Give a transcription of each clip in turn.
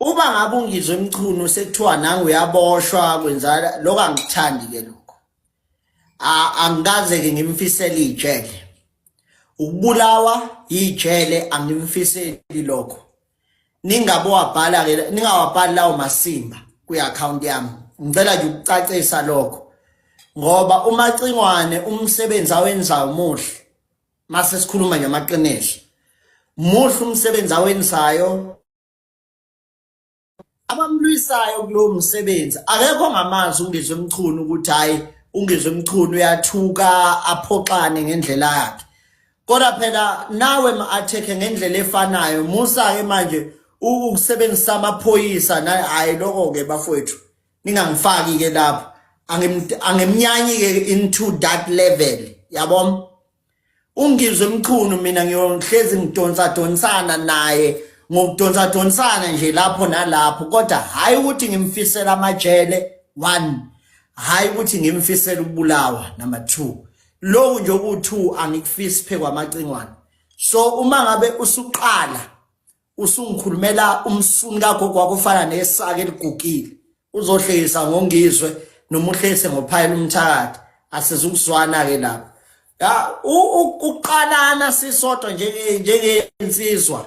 Uma ngabe ungizwe emchunu sekuthiwa nangu uyaboshwa kwenza lokho angikuthandi ke lokho. Angikaze ke ngimfisele ijele. Ukubulawa ijele angimfiseli lokho. Ningabowabhala ke ningawabhali lawo masimba kwi-account yami. Ngicela nje ukucacisa lokho. Ngoba uMacingwane umsebenzi awenzayo muhle. Mase sikhuluma nje amaqiniso. Muhle umsebenzi awenzayo. Abamlwisayo kulowo msebenzi akekho ngamazi ungizwe emchunu ukuthi hayi ungizwe emchunu uyathuka aphoxane ngendlela yakhe. Kodwa phela nawe ma-attack ngendlela efanayo musa ke manje ukusebenzisa amaphoyisa na hayi lokho ke bafowethu ningangifaki ke lapho angimnyanyi ke into that level yabona. Ungizwe emchunu mina ngiyohlezi ngidonsana naye ngokudonsana nje lapho nalapho kodwa hayi ukuthi ngimfisela amajele 1 hayi ukuthi ngimfisela ukubulawa number 2 lokho nje ku2 angikufisi phe kwaMacingwane. So uma ngabe usuqala usungikhulumela umsuni kagogo wakufana nesake eligugile uzohlekisa ngongizwe noma uhlese ngophayela umthakathi asizukuzwana ke lapho ya uqalana sisodwa njengensizwa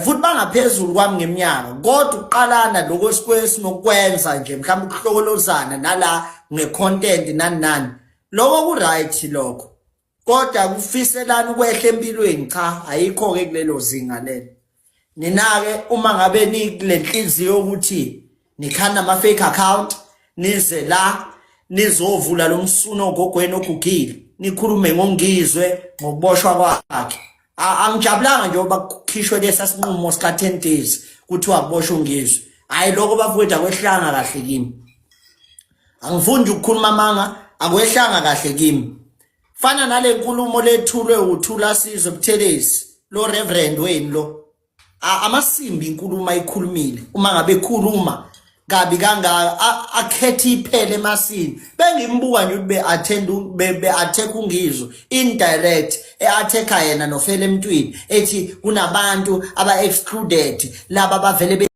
futhi bangaphezulu kwami ngeminyaka kodwa uqalana lokho sikwesinokuwenza nje mhlawumbe ukuhlokolozana nala ngecontent nani lokho ku right lokho kodwa kufiselana ukwehla empilweni cha ayikho ke kulelo zinga lelo. Nina ke uma ngabe nilenhliziyo ukuthi nikhanda ama fake account nize la nizovula lo msuno ogogweni ogugile nikhulume ngongizwe ngokuboshwa kwakhe. Angijabulanga nje ngoba kukhishwe lesa sinqumo sika 10 days kuthiwa kuboshwa ungizwe. Hayi lokho bafowethu akwehlanga kahle kimi. Angifuni ukukhuluma amanga akwehlanga kahle kimi. Fana nale nkulumo lethulwe uThula Sizwe Buthelezi lo reverend wenu lo. Amasimbi inkulumo ayikhulumile uma ngabe ekhuluma kabi kangaka akhethe iphele emasini bengimbuka nje ukuthi be attack ungizwe indirect attack yena nofela emntwini ethi kunabantu aba excluded laba bavele